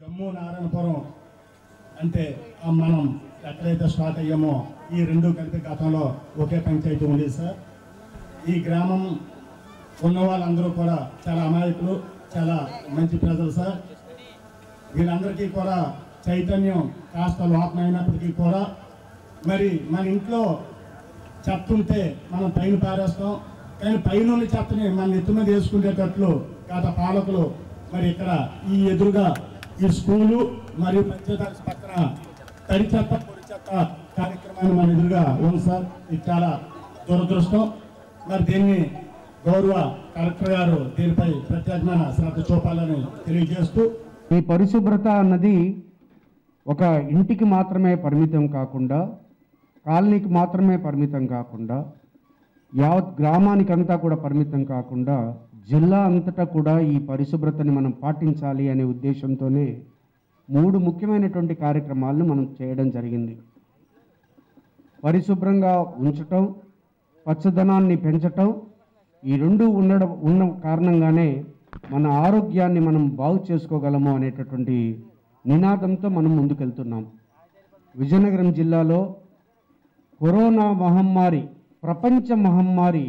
జమ్మూ నారాయణపురం అంటే మనం ఎక్కడైతే స్టార్ట్ అయ్యామో ఈ రెండు కలిపి గతంలో ఒకే పంచాయతీ ఉండేది సార్. ఈ గ్రామం ఉన్న వాళ్ళందరూ కూడా చాలా అమాయకులు, చాలా మంచి ప్రజలు సార్. వీళ్ళందరికీ కూడా చైతన్యం కాస్త లోపమైనప్పటికీ కూడా మరి మన ఇంట్లో చెత్త ఉంటే మనం పైన పారేస్తాం, కానీ పైన చెత్తని మన నెత్తి మీద వేసుకునేటట్లు గత పాలకులు మరి ఇక్కడ ఈ ఎదురుగా ఈ స్కూలు మరియు పంచాయతీ పక్కన తడి చెత్త పొడి చెత్త కార్యక్రమాన్ని మన ఎదురుగా ఉంది సార్. ఇది చాలా దురదృష్టం. మరి దీన్ని గౌరవ కలెక్టర్ గారు దీనిపై ప్రత్యేకమైన శ్రద్ధ చూపాలని తెలియజేస్తూ, ఈ పరిశుభ్రత అన్నది ఒక ఇంటికి మాత్రమే పరిమితం కాకుండా, కాలనీకి మాత్రమే పరిమితం కాకుండా, యావత్ గ్రామానికంతా కూడా పరిమితం కాకుండా జిల్లా అంతటా కూడా ఈ పరిశుభ్రతని మనం పాటించాలి అనే ఉద్దేశంతోనే 3 ముఖ్యమైనటువంటి కార్యక్రమాలను మనం చేయడం జరిగింది. పరిశుభ్రంగా ఉంచటం, పచ్చదనాన్ని పెంచటం, ఈ రెండు ఉన్న కారణంగానే మన ఆరోగ్యాన్ని మనం బాగు చేసుకోగలము అనేటటువంటి నినాదంతో మనం ముందుకెళ్తున్నాం. విజయనగరం జిల్లాలో కరోనా మహమ్మారి, ప్రపంచ మహమ్మారి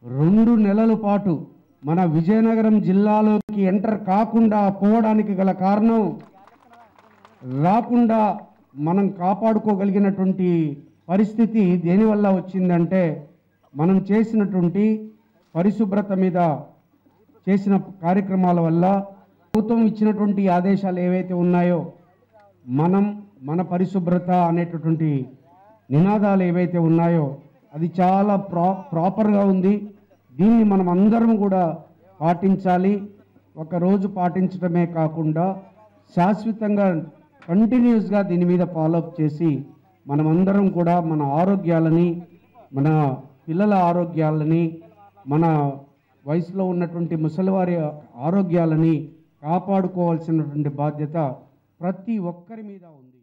2 నెలల పాటు మన విజయనగరం జిల్లాలోకి ఎంటర్ కాకుండా పోవడానికి గల కారణం, రాకుండా మనం కాపాడుకోగలిగినటువంటి పరిస్థితి దేనివల్ల వచ్చిందంటే మనం చేసినటువంటి పరిశుభ్రత మీద చేసిన కార్యక్రమాల వల్ల. ప్రభుత్వం ఇచ్చినటువంటి ఆదేశాలు ఏవైతే ఉన్నాయో, మన పరిశుభ్రత అనేటటువంటి నినాదాలు ఏవైతే ఉన్నాయో అది చాలా ప్రాపర్గా ఉంది. దీన్ని మనం అందరం కూడా పాటించాలి. ఒకరోజు పాటించడమే కాకుండా శాశ్వతంగా కంటిన్యూస్గా దీని మీద ఫాలోఅప్ చేసి మనమందరం కూడా మన ఆరోగ్యాలని, మన పిల్లల ఆరోగ్యాలని, మన వయసులో ఉన్నటువంటి ముసలివారి ఆరోగ్యాలని కాపాడుకోవాల్సినటువంటి బాధ్యత ప్రతి ఒక్కరి మీద ఉంది.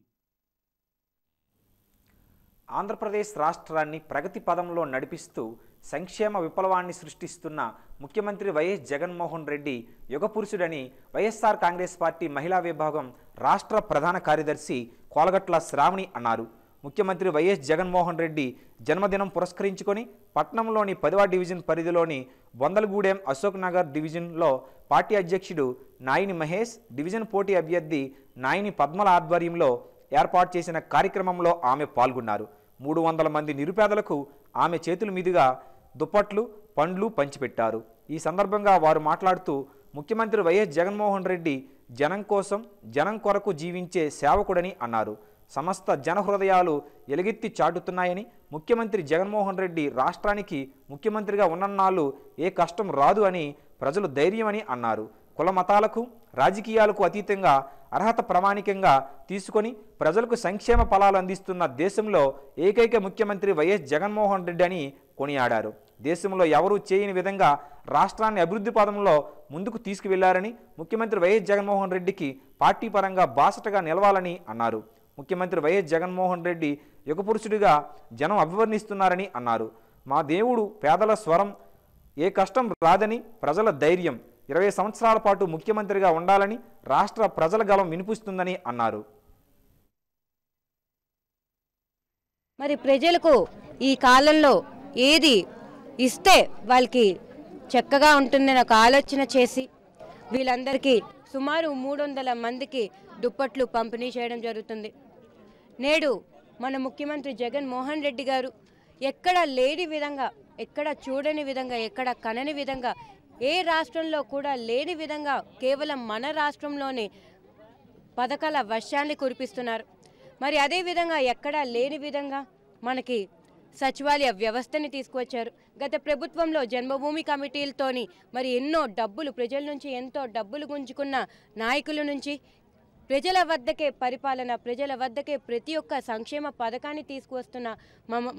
ఆంధ్రప్రదేశ్ రాష్ట్రాన్ని ప్రగతి పదంలో నడిపిస్తూ సంక్షేమ విప్లవాన్ని సృష్టిస్తున్న ముఖ్యమంత్రి వైఎస్ జగన్మోహన్ రెడ్డి యుగపురుషుడని వైఎస్ఆర్ కాంగ్రెస్ పార్టీ మహిళా విభాగం రాష్ట్ర ప్రధాన కార్యదర్శి కోలగట్ల శ్రావణి అన్నారు. ముఖ్యమంత్రి వైఎస్ జగన్మోహన్ రెడ్డి జన్మదినం పురస్కరించుకొని పట్నంలోని 10వ డివిజన్ పరిధిలోని బొందలగూడెం అశోక్ నగర్ డివిజన్లో పార్టీ అధ్యక్షుడు నాయిని మహేష్, డివిజన్ పోటీ అభ్యర్థి నాయిని పద్మల ఆధ్వర్యంలో ఏర్పాటు చేసిన కార్యక్రమంలో ఆమె పాల్గొన్నారు. 300 మంది నిరుపేదలకు ఆమె చేతుల మీదుగా దుప్పట్లు, పండ్లు పంచిపెట్టారు. ఈ సందర్భంగా వారు మాట్లాడుతూ ముఖ్యమంత్రి వైఎస్ జగన్మోహన్ రెడ్డి జనం కోసం, జనం కొరకు జీవించే సేవకుడని అన్నారు. సమస్త జన హృదయాలు ఎలుగెత్తి చాటుతున్నాయని, ముఖ్యమంత్రి జగన్మోహన్ రెడ్డి రాష్ట్రానికి ముఖ్యమంత్రిగా ఉన్నన్నాళ్ళు ఏ కష్టం రాదు అని ప్రజలు ధైర్యమని అన్నారు. కుల మతాలకు, రాజకీయాలకు అతీతంగా అర్హత ప్రామాణికంగా తీసుకొని ప్రజలకు సంక్షేమ ఫలాలు అందిస్తున్న దేశంలో ఏకైక ముఖ్యమంత్రి వైఎస్ జగన్మోహన్ రెడ్డి అని కొనియాడారు. దేశంలో ఎవరూ చేయని విధంగా రాష్ట్రాన్ని అభివృద్ధి పదంలో ముందుకు తీసుకువెళ్లారని, ముఖ్యమంత్రి వైఎస్ జగన్మోహన్ రెడ్డికి పార్టీ పరంగా బాసటగా నిలవాలని అన్నారు. ముఖ్యమంత్రి వైఎస్ జగన్మోహన్ రెడ్డి యుగపురుషుడిగా జనం అభివర్ణిస్తున్నారని అన్నారు. మా దేవుడు పేదల స్వరం, ఏ కష్టం రాదని ప్రజల ధైర్యం, 20 సంవత్సరాల పాటు ముఖ్యమంత్రిగా ఉండాలని రాష్ట్ర ప్రజల గలం వినిపిస్తుందని అన్నారు. మరి ప్రజలకు ఈ కాలంలో ఏది ఇస్తే వాళ్ళకి చక్కగా ఉంటుందని ఒక ఆలోచన చేసి వీళ్ళందరికీ సుమారు 300 మందికి దుప్పట్లు పంపిణీ చేయడం జరుగుతుంది. నేడు మన ముఖ్యమంత్రి జగన్మోహన్ రెడ్డి గారు ఎక్కడ లేని విధంగా, ఎక్కడ చూడని విధంగా, ఎక్కడ కనని విధంగా, ఏ రాష్ట్రంలో కూడా లేని విధంగా కేవలం మన రాష్ట్రంలోనే పథకాల వర్షాన్ని కురిపిస్తున్నారు. మరి అదేవిధంగా ఎక్కడా లేని విధంగా మనకి సచివాలయ వ్యవస్థని తీసుకువచ్చారు. గత ప్రభుత్వంలో జన్మభూమి కమిటీలతోని మరి ఎన్నో డబ్బులు ప్రజల నుంచి ఎంతో డబ్బులు గుంజుకున్న నాయకుల నుంచి ప్రజల వద్దకే పరిపాలన, ప్రజల వద్దకే ప్రతి ఒక్క సంక్షేమ పథకాన్ని తీసుకువస్తున్న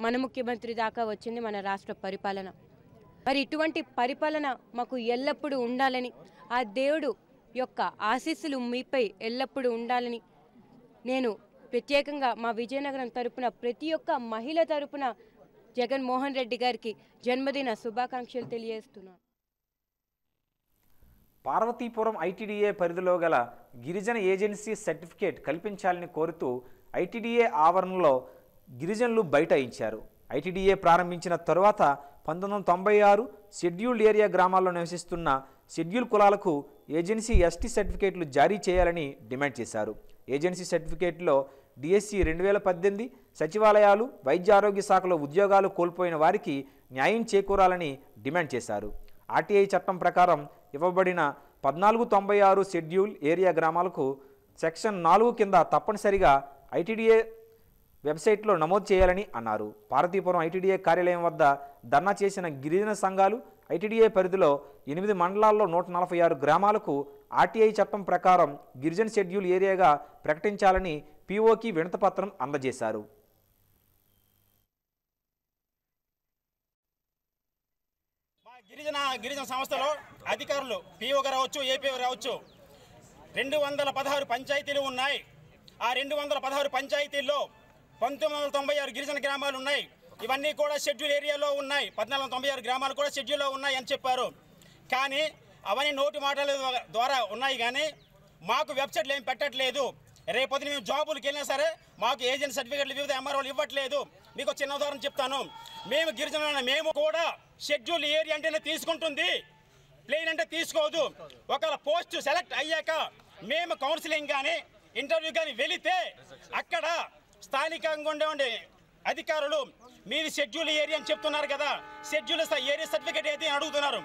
మన ముఖ్యమంత్రి దాకా వచ్చింది మన రాష్ట్ర పరిపాలన. మరి ఇటువంటి పరిపాలన మాకు ఎల్లప్పుడూ ఉండాలని, ఆ దేవుడు యొక్క ఆశీస్సులు మీపై ఎల్లప్పుడూ ఉండాలని నేను ప్రత్యేకంగా మా విజయనగరం తరపున ప్రతి ఒక్క మహిళ తరపున జగన్మోహన్ రెడ్డి గారికి జన్మదిన శుభాకాంక్షలు తెలియజేస్తున్నాను. పార్వతీపురం ఐటీడీఏ పరిధిలో గల గిరిజన ఏజెన్సీ సర్టిఫికేట్ కల్పించాలని కోరుతూ ఐటీడీఏ ఆవరణలో గిరిజనులు బైఠాయించారు. ఐటీడీఏ ప్రారంభించిన తరువాత 1996 షెడ్యూల్డ్ ఏరియా గ్రామాల్లో నివసిస్తున్న షెడ్యూల్ కులాలకు ఏజెన్సీ ఎస్టీ సర్టిఫికేట్లు జారీ చేయాలని డిమాండ్ చేశారు. ఏజెన్సీ సర్టిఫికేట్లో డిఎస్సి 2018, సచివాలయాలు, వైద్య ఆరోగ్య శాఖలో ఉద్యోగాలు కోల్పోయిన వారికి న్యాయం చేకూరాలని డిమాండ్ చేశారు. ఆర్టీఐ చట్టం ప్రకారం ఇవ్వబడిన 1496 షెడ్యూల్ ఏరియా గ్రామాలకు సెక్షన్ 4 కింద తప్పనిసరిగా ఐటీడీఏ వెబ్సైట్లో నమోదు చేయాలని అన్నారు. పార్వతీపురం ఐటీడీఏ కార్యాలయం వద్ద ధర్నా చేసిన గిరిజన సంఘాలు ఐటీడీఏ పరిధిలో 8 మండలాల్లో 146 గ్రామాలకు ఆర్టీఐ చట్టం ప్రకారం గిరిజన షెడ్యూల్ ఏరియాగా ప్రకటించాలని పీఓకి వినతిపత్రం అందజేశారు. గిరిజన సంస్థలో అధికారులు పీఓ రావచ్చు, ఏపీఓ రావచ్చు, 216 పంచాయతీలు ఉన్నాయి. ఆ 216 పంచాయతీల్లో 1996 గిరిజన గ్రామాలు ఉన్నాయి. ఇవన్నీ కూడా షెడ్యూల్ ఏరియాలో ఉన్నాయి. 1496 గ్రామాలు కూడా షెడ్యూల్లో ఉన్నాయి అని చెప్పారు. కానీ అవన్నీ నోటి మాటల ద్వారా ఉన్నాయి, కానీ మాకు వెబ్సైట్లు ఏం పెట్టట్లేదు. రేపొద్దున మేము జాబులకు వెళ్ళినా సరే మాకు ఏజెంట్ సర్టిఫికేట్లు వివిధ ఎంఆర్ఓలు ఇవ్వట్లేదు. మీకు చిన్న ఉదాహరణ చెప్తాను. మేము గిరిజనులు, మేము కూడా షెడ్యూల్ ఏరియా అంటేనే తీసుకుంటుంది, ప్లేన్ అంటే తీసుకోదు. ఒకవేళ పోస్ట్ సెలెక్ట్ అయ్యాక మేము కౌన్సిలింగ్ కానీ ఇంటర్వ్యూ కానీ వెళితే అక్కడ స్థానికంగా ఉండే అధికారులు మీది షెడ్యూల్ ఏరియా అని చెప్తున్నారు కదా, షెడ్యూల్ ఏరియా సర్టిఫికేట్ అయితే అడుగుతున్నారు.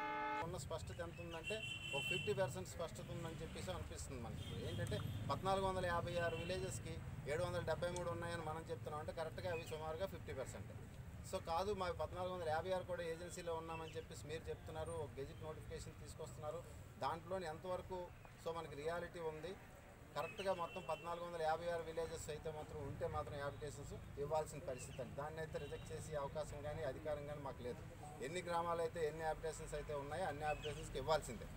ఉన్న స్పష్టత ఎంత ఉందంటే ఒక 50% స్పష్టత ఉందని చెప్పేసి అనిపిస్తుంది మనకి. ఏంటంటే 1456 విలేజెస్కి 773 ఉన్నాయని మనం చెప్తున్నాం అంటే కరెక్ట్గా అవి సుమారుగా 50%. సో కాదు, మా 1456 కూడా ఏజెన్సీలో ఉన్నామని చెప్పేసి మీరు చెప్తున్నారు. ఒక గెజిట్ నోటిఫికేషన్ తీసుకొస్తున్నారు, దాంట్లోని ఎంతవరకు సో మనకి రియాలిటీ ఉంది. కరెక్ట్గా మొత్తం 1456 విలేజెస్ అయితే మాత్రం ఉంటే మాత్రం అప్లికేషన్స్ ఇవ్వాల్సిన పరిస్థితి అండి. దాన్ని అయితే రిజెక్ట్ చేసే అవకాశం కానీ అధికారం కానీ మాకు లేదు. ఎన్ని గ్రామాలు అయితే ఎన్ని అప్లికేషన్స్ అయితే ఉన్నాయో అన్ని అప్లికేషన్స్కి ఇవ్వాల్సిందే.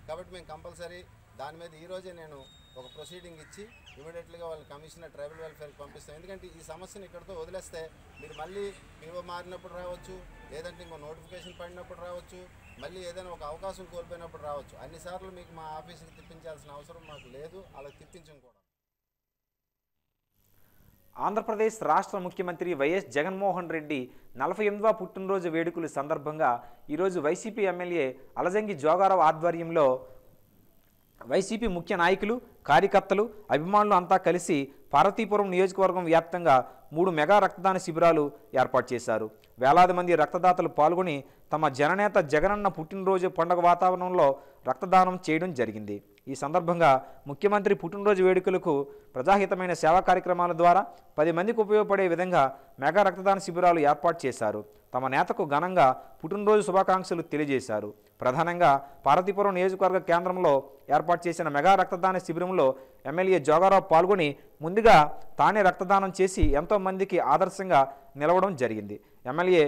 కాబట్టి మేము కంపల్సరీ దాని మీద ఈరోజే నేను ఒక ప్రొసీడింగ్ ఇచ్చి ఇమీడియట్గా వాళ్ళ కమిషనర్ ట్రైబల్ వెల్ఫేర్కి పంపిస్తాం. ఎందుకంటే ఈ సమస్యను ఇక్కడితో వదిలేస్తే మీరు మళ్ళీ పీఓ మారినప్పుడు రావచ్చు, లేదంటే ఇంకో నోటిఫికేషన్ పడినప్పుడు రావచ్చు, మళ్ళీ ఏదైనా ఒక అవకాశం కోల్పోయినప్పుడు రావచ్చు. అన్నిసార్లు మీకు మా ఆఫీస్కి తిప్పించాల్సిన అవసరం మాకు లేదు, అలా తిప్పించం కూడా. ఆంధ్రప్రదేశ్ రాష్ట్ర ముఖ్యమంత్రి వైఎస్ జగన్మోహన్ రెడ్డి 48వ పుట్టినరోజు వేడుకల సందర్భంగా ఈరోజు వైసీపీ ఎమ్మెల్యే అలజంగి జోగారావు ఆధ్వర్యంలో వైసీపీ ముఖ్య నాయకులు, కార్యకర్తలు, అభిమానులు అంతా కలిసి పార్వతీపురం నియోజకవర్గం వ్యాప్తంగా 3 మెగా రక్తదాన శిబిరాలు ఏర్పాటు చేశారు. వేలాది మంది రక్తదాతలు పాల్గొని తమ జననేత జగనన్న పుట్టినరోజు పండుగ వాతావరణంలో రక్తదానం చేయడం జరిగింది. ఈ సందర్భంగా ముఖ్యమంత్రి పుట్టినరోజు వేడుకలకు ప్రజాహితమైన సేవా కార్యక్రమాల ద్వారా 10 మందికి ఉపయోగపడే విధంగా మెగా రక్తదాన శిబిరాలు ఏర్పాటు చేశారు. తమ నేతకు ఘనంగా పుట్టినరోజు శుభాకాంక్షలు తెలియజేశారు. ప్రధానంగా పార్వతీపురం నియోజకవర్గ కేంద్రంలో ఏర్పాటు చేసిన మెగా రక్తదాన శిబిరంలో ఎమ్మెల్యే జోగారావు పాల్గొని ముందుగా తానే రక్తదానం చేసి ఎంతో మందికి ఆదర్శంగా నిలవడం జరిగింది. ఎమ్మెల్యే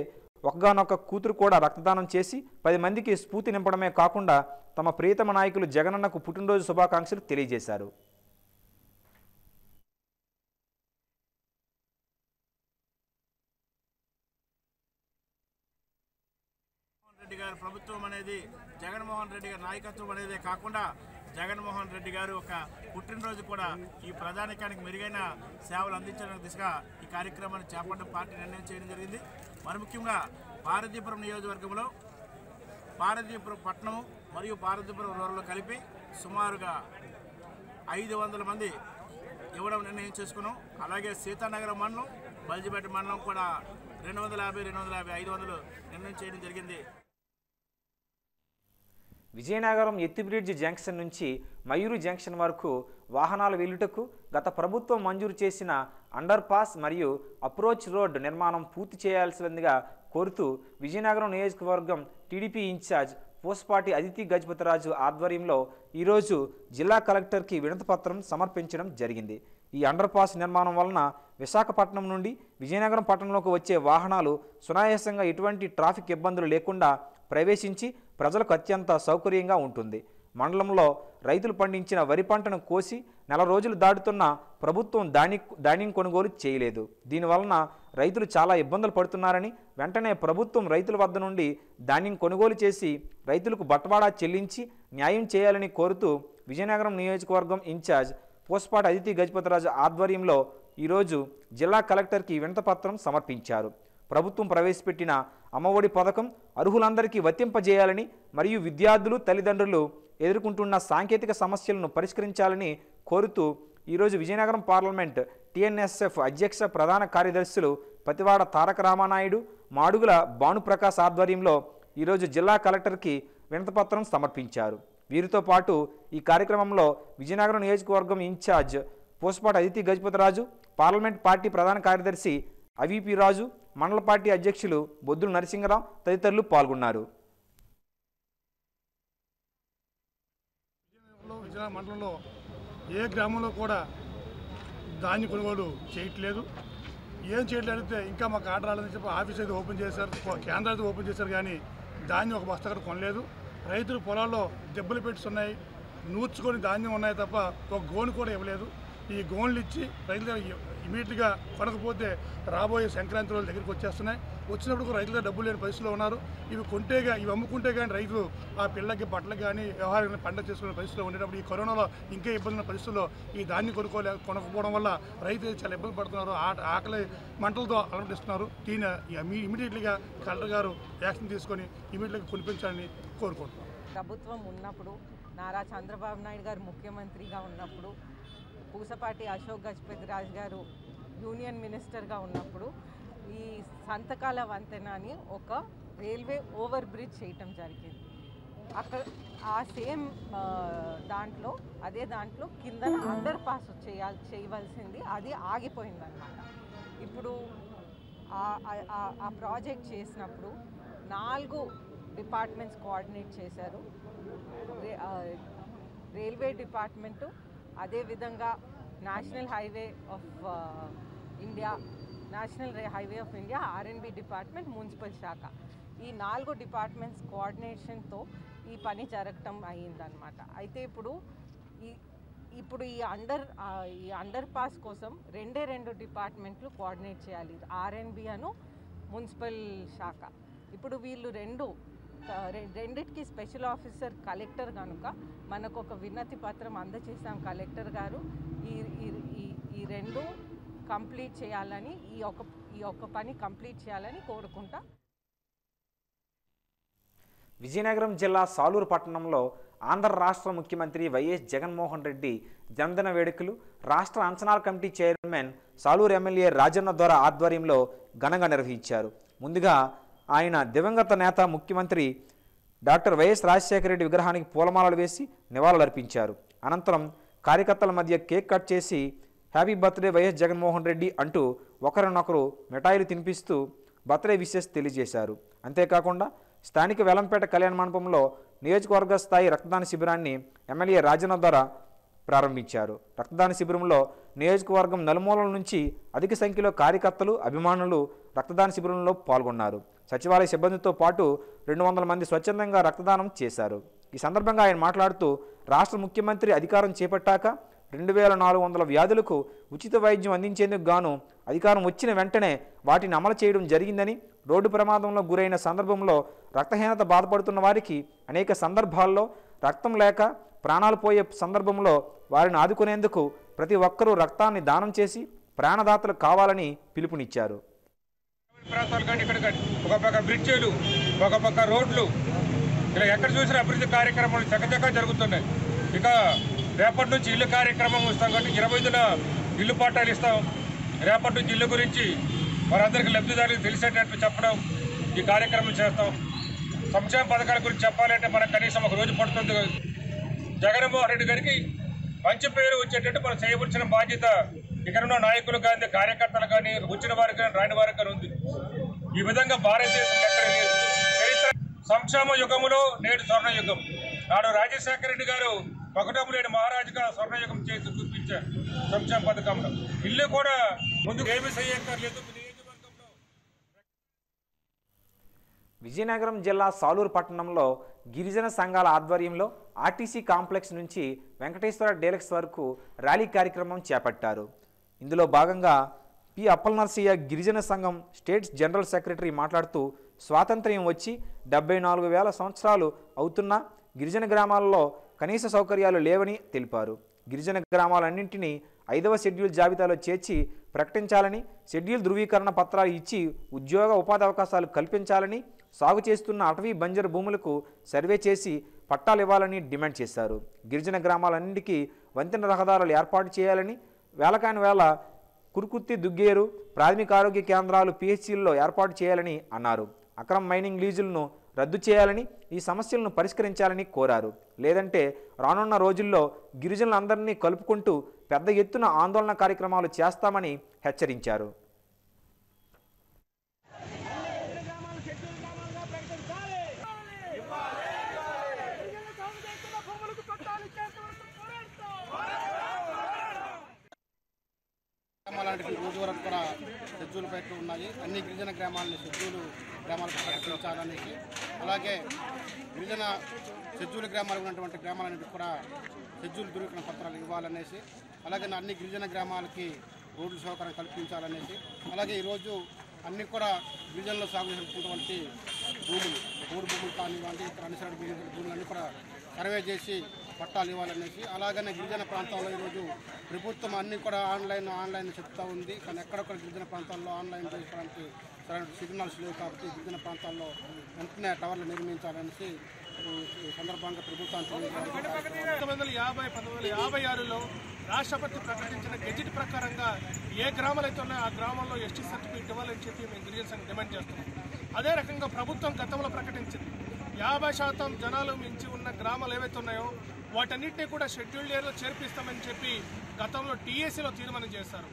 ఒక్కగానొక్క కూతురు కూడా రక్తదానం చేసి 10 మందికి స్ఫూర్తి నింపడమే కాకుండా తమ ప్రియతమ నాయకులు జగనన్నకు పుట్టినరోజు శుభాకాంక్షలు తెలియజేశారు. రెడ్డి గారి ప్రభుత్వం అనేది, జగన్మోహన్ రెడ్డి గారి నాయకత్వం అనేది కాకుండా జగన్మోహన్ రెడ్డి గారు ఒక పుట్టినరోజు కూడా ఈ ప్రజానికానికి మెరుగైన సేవలు అందించడానికి దిశగా ఈ కార్యక్రమాన్ని చేపట్టడం పార్టీ నిర్ణయం చేయడం జరిగింది. మరి ముఖ్యంగా పార్వతీపురం నియోజకవర్గంలో పార్వతీపురం పట్టణం మరియు పార్వతీపురం రూరల్ కలిపి సుమారుగా 500 మంది ఇవ్వడం నిర్ణయం చేసుకున్నాం. అలాగే సీతానగరం మండలం, బల్జిపేట మండలం కూడా 250, 500 నిర్ణయం చేయడం జరిగింది. విజయనగరం ఎత్తిబ్రిడ్జ్ జంక్షన్ నుంచి మయూరు జంక్షన్ వరకు వాహనాల వెళ్లుటకు గత ప్రభుత్వం మంజూరు చేసిన అండర్ పాస్ మరియు అప్రోచ్ రోడ్ నిర్మాణం పూర్తి చేయాల్సిందిగా కోరుతూ విజయనగరం నియోజకవర్గం టీడీపీ ఇన్ఛార్జ్ పూసపాటి అదితి గజపతిరాజు ఆధ్వర్యంలో ఈరోజు జిల్లా కలెక్టర్కి వినతిపత్రం సమర్పించడం జరిగింది. ఈ అండర్ పాస్ నిర్మాణం వలన విశాఖపట్నం నుండి విజయనగరం పట్టణంలోకి వచ్చే వాహనాలు సునాయాసంగా ఎటువంటి ట్రాఫిక్ ఇబ్బందులు లేకుండా ప్రవేశించి ప్రజలకు అత్యంత సౌకర్యంగా ఉంటుంది. మండలంలో రైతులు పండించిన వరి పంటను కోసి నెల రోజులు దాటుతున్న ప్రభుత్వం ధాన్యం కొనుగోలు చేయలేదు. దీనివలన రైతులు చాలా ఇబ్బందులు పడుతున్నారని వెంటనే ప్రభుత్వం రైతుల వద్ద నుండి ధాన్యం కొనుగోలు చేసి రైతులకు బట్వాడా చెల్లించి న్యాయం చేయాలని కోరుతూ విజయనగరం నియోజకవర్గం ఇన్ఛార్జ్ పూసపాటి అదితి గజపతిరాజు ఆధ్వర్యంలో ఈరోజు జిల్లా కలెక్టర్కి వినతిపత్రం సమర్పించారు. ప్రభుత్వం ప్రవేశపెట్టిన అమ్మఒడి పథకం అర్హులందరికీ వర్తింపజేయాలని మరియు విద్యార్థులు తల్లిదండ్రులు ఎదుర్కొంటున్న సాంకేతిక సమస్యలను పరిష్కరించాలని కోరుతూ ఈరోజు విజయనగరం పార్లమెంట్ టీఎన్ఎస్ఎఫ్ అధ్యక్ష ప్రధాన కార్యదర్శులు పతివాడ తారక రామానాయుడు, మాడుగుల భానుప్రకాష్ ఆధ్వర్యంలో ఈరోజు జిల్లా కలెక్టర్కి వినతిపత్రం సమర్పించారు. వీరితో పాటు ఈ కార్యక్రమంలో విజయనగరం నియోజకవర్గం in charge Pusapati Aditi Gajapathiraju, parliament party ప్రధాన కార్యదర్శి అవిపి రాజు, మండల పార్టీ అధ్యక్షులు బొద్దుల నరసింగరావు తదితరులు పాల్గొన్నారు. విజయనగరం మండలంలో ఏ గ్రామంలో కూడా ధాన్యం కొనుగోలు చేయట్లేదు. ఏం చేయట్లేదంటే ఇంకా మాకు ఆర్డర్ రాలేదని చెప్పి ఆఫీస్ అయితే ఓపెన్ చేశారు, కేంద్రాలు అయితే ఓపెన్ చేశారు, కానీ ధాన్యం ఒక బస్తా కూడా కొనలేదు. రైతులు పొలాల్లో దెబ్బలు పెట్టున్నాయి, నూర్చుకొని ధాన్యం ఉన్నాయి తప్ప ఒక గోను కూడా ఇవ్వలేదు. ఈ గోన్లు ఇచ్చి రైతులు ఇమీడియట్గా కొనకపోతే రాబోయే సంక్రాంతి రోజుల దగ్గరికి వచ్చేస్తున్నాయి. వచ్చినప్పుడు రైతుల డబ్బులు లేని పరిస్థితిలో ఉన్నారు. ఇవి అమ్ముకుంటే కానీ రైతులు ఆ పిల్లలకి బట్టలకు కానీ వ్యవహారాన్ని పండుగ చేసుకునే పరిస్థితిలో ఉండేటప్పుడు ఈ కరోనాలో ఇంకా ఇబ్బంది పరిస్థితుల్లో ఈ ధాన్యం కొనకపోవడం వల్ల రైతులు చాలా ఇబ్బంది పడుతున్నారు, ఆకలి మంటలతో అలమటిస్తున్నారు. దీని ఇమీడియట్లీగా కలెక్టర్ గారు యాక్షన్ తీసుకొని ఇమీడియట్గా కొనిపించాలని కోరుకుంటున్నాం. ప్రభుత్వం ఉన్నప్పుడు నారా చంద్రబాబు నాయుడు గారు ముఖ్యమంత్రిగా ఉన్నప్పుడు, పూసపాటి అశోక్ గజపతిరాజు గారు యూనియన్ మినిస్టర్గా ఉన్నప్పుడు ఈ సంతకాల వంతెన అని ఒక రైల్వే ఓవర్ బ్రిడ్జ్ చేయటం జరిగింది. అక్కడ ఆ సేమ్ దాంట్లో కింద అండర్ పాస్ చేయవలసింది, అది ఆగిపోయిందన్నమాట. ఇప్పుడు ఆ ప్రాజెక్ట్ చేసినప్పుడు 4 డిపార్ట్మెంట్స్ కోఆర్డినేట్ చేశారు. రైల్వే డిపార్ట్మెంటు, అదేవిధంగా national highway of India, R&B department, municipal శాఖ, ఈ 4 డిపార్ట్మెంట్స్ కోఆర్డినేషన్తో ఈ పని జరగటం అయ్యిందనమాట. అయితే ఇప్పుడు ఈ అండర్ పాస్ కోసం 2 డిపార్ట్మెంట్లు కోఆర్డినేట్ చేయాలి, R&B అను మున్సిపల్ శాఖ. ఇప్పుడు వీళ్ళు రెండిటికి స్పెషల్ ఆఫీసర్ కలెక్టర్ కనుక మనకు ఒక వినతి పత్రం అందజేసాం కలెక్టర్ గారు. ఈ 2 కంప్లీట్ చేయాలని, ఈ ఒక్క పని కంప్లీట్ చేయాలని కోరుకుంటా. విజయనగరం జిల్లా సాలూరు పట్టణంలో ఆంధ్ర రాష్ట్ర ముఖ్యమంత్రి వైఎస్ జగన్మోహన్ రెడ్డి జన్మదిన వేడుకలు రాష్ట్ర అంచనాల committee chairman Saluru MLA Rajanna దొర ఆధ్వర్యంలో ఘనంగా నిర్వహించారు. ముందుగా ఆయన దివంగత నేత ముఖ్యమంత్రి డాక్టర్ వైఎస్ రాజశేఖర రెడ్డి విగ్రహానికి పూలమాలలు వేసి నివాళులర్పించారు. అనంతరం కార్యకర్తల మధ్య కేక్ కట్ చేసి happy birthday YS Jaganmohan Reddy అంటూ ఒకరినొకరు మిఠాయిలు తినిపిస్తూ బర్త్డే విషెస్ తెలియజేశారు. అంతేకాకుండా స్థానిక వెలంపేట కళ్యాణ మండపంలో నియోజకవర్గ స్థాయి రక్తదాన శిబిరాన్ని ఎమ్మెల్యే రాజన్న ద్వారా ప్రారంభించారు. రక్తదాన శిబిరంలో నియోజకవర్గం నలుమూలల నుంచి అధిక సంఖ్యలో కార్యకర్తలు, అభిమానులు రక్తదాన శిబిరంలో పాల్గొన్నారు. సచివాలయ సిబ్బందితో పాటు 200 మంది స్వచ్ఛందంగా రక్తదానం చేశారు. ఈ సందర్భంగా ఆయన మాట్లాడుతూ రాష్ట్ర ముఖ్యమంత్రి అధికారం చేపట్టాక 2400 వ్యాధులకు ఉచిత వైద్యం అందించేందుకు గాను అధికారం వచ్చిన వెంటనే వాటిని అమలు చేయడం జరిగిందని, రోడ్డు ప్రమాదంలో గురైన సందర్భంలో రక్తహీనత బాధపడుతున్న వారికి అనేక సందర్భాల్లో రక్తం లేక ప్రాణాలు పోయే సందర్భంలో వారిని ఆదుకునేందుకు ప్రతి ఒక్కరూ రక్తాన్ని దానం చేసి ప్రాణదాతలు కావాలని పిలుపునిచ్చారు. ప్రాంతాలు కానీ ఇక్కడ ఒక పక్క బ్రిడ్జిలు, ఒక పక్క రోడ్లు, ఇలా ఎక్కడ చూసినా అభివృద్ధి కార్యక్రమాలు చక్కచక్క జరుగుతున్నాయి. ఇక రేపటి నుంచి ఇల్లు కార్యక్రమం ఇస్తాం కాబట్టి 25న ఇల్లు పట్టాలు ఇస్తాం. రేపటి నుంచి ఇల్లు గురించి వారందరికీ లబ్ధిదారులకు తెలిసేటట్లు చెప్పడం ఈ కార్యక్రమం చేస్తాం. సంక్షేమ పథకాల గురించి చెప్పాలంటే మనకు కనీసం ఒక రోజు పడుతుంది. జగన్మోహన్ రెడ్డి గారికి మంచి పేరు వచ్చేటట్టు మనం చేయవలసిన బాధ్యత ఇక్కడున్న నాయకులు కానీ, కార్యకర్తలు కానీ, వచ్చిన వారికి కానీ, రాని వారికి కానీ ఉంది. ఈ విధంగా భారతదేశం ఎక్కడ లేదు. చరిత్ర సంక్షేమ యుగంలో నేడు స్వర్ణయుగం. నాడు రాజశేఖర రెడ్డి గారు ఒకటములేని మహారాజుగా స్వర్ణయుగం చేసి చూపించారు. సంక్షేమ పథకంలో ఇల్లు కూడా ముందుకు ఏమీ చేయక్కర్లేదు. విజయనగరం జిల్లా సాలూరు పట్టణంలో గిరిజన సంఘాల ఆధ్వర్యంలో ఆర్టీసీ కాంప్లెక్స్ నుంచి వెంకటేశ్వర డీలక్స్ వరకు ర్యాలీ కార్యక్రమం చేపట్టారు. ఇందులో భాగంగా పి అప్పలనరసయ్య గిరిజన సంఘం స్టేట్ జనరల్ సెక్రటరీ మాట్లాడుతూ స్వాతంత్ర్యం వచ్చి 74,000 సంవత్సరాలు అవుతున్నా గిరిజన గ్రామాల్లో కనీస సౌకర్యాలు లేవని తెలిపారు. గిరిజన గ్రామాలన్నింటినీ 5వ షెడ్యూల్ జాబితాలో చేర్చి ప్రకటించాలని, షెడ్యూల్ ధృవీకరణ పత్రాలు ఇచ్చి ఉద్యోగ ఉపాధి అవకాశాలు కల్పించాలని, సాగు చేస్తున్న అటవీ బంజరు భూములకు సర్వే చేసి పట్టాలు ఇవ్వాలని డిమాండ్ చేశారు. గిరిజన గ్రామాలన్నింటికీ వంతెన రహదారులు ఏర్పాటు చేయాలని, వేలకాని వేల కురుకుత్తి దుగ్గేరు ప్రాథమిక ఆరోగ్య కేంద్రాలు పిహెచ్సిల్లో ఏర్పాటు చేయాలని అన్నారు. అక్రమ మైనింగ్ లీజులను రద్దు చేయాలని, ఈ సమస్యలను పరిష్కరించాలని కోరారు. లేదంటే రానున్న రోజుల్లో గిరిజనులందరినీ కలుపుకుంటూ పెద్ద ఎత్తున ఆందోళన కార్యక్రమాలు చేస్తామని హెచ్చరించారు. గ్రామాలంటే రోజు వరకు కూడా షెడ్యూల్ పెట్టు ఉన్నాయి. అన్ని గిరిజన గ్రామాలని షెడ్యూల్ గ్రామాలకు ప్రకటించాలనేసి, అలాగే గిరిజన షెడ్యూల్ గ్రామాలు ఉన్నటువంటి గ్రామాలన్నింటికి కూడా షెడ్యూల్ ధృవీకరణ పత్రాలు ఇవ్వాలనేసి, అలాగే అన్ని గిరిజన గ్రామాలకి రోడ్లు సౌకర్యం కల్పించాలనేసి, అలాగే ఈరోజు అన్ని కూడా గిరిజనలో సాగు చేసినటువంటి భూములు, రోడ్డు భూములు కానివ్వండి, ఇతర అనుసరణ భూములన్నీ కూడా సర్వే చేసి పట్టాలు ఇవ్వాలనేసి, అలాగనే గిరిజన ప్రాంతాల్లో ఈరోజు ప్రభుత్వం అన్నీ కూడా ఆన్లైన్ చెప్తూ ఉంది. కానీ ఎక్కడొక్కడ గిరిజన ప్రాంతాల్లో ఆన్లైన్ చేసుకోవడానికి సరైన సిగ్నల్స్ లేవు. కాబట్టి గిరిజన ప్రాంతాల్లో వెంటనే టవర్లు నిర్మించాలనేసి ఈ సందర్భంగా ప్రభుత్వానికి 1956లో రాష్ట్రపతి ప్రకటించిన గెజిట్ ప్రకారంగా ఏ గ్రామాలు అయితే ఉన్నాయో ఆ గ్రామంలో ఎస్టీ సర్టిఫికేట్ ఇవ్వాలని చెప్పి మేము గిరిజన సంఘం డిమాండ్ చేస్తున్నాం. అదే రకంగా ప్రభుత్వం గతంలో ప్రకటించింది 50% జనాలు మించి ఉన్న గ్రామాలు ఏవైతే ఉన్నాయో వాటన్నిటినీ కూడా షెడ్యూల్డ్ ఏరియాలో చేర్పిస్తామని చెప్పి గతంలో టీఏసీలో తీర్మానం చేశారు.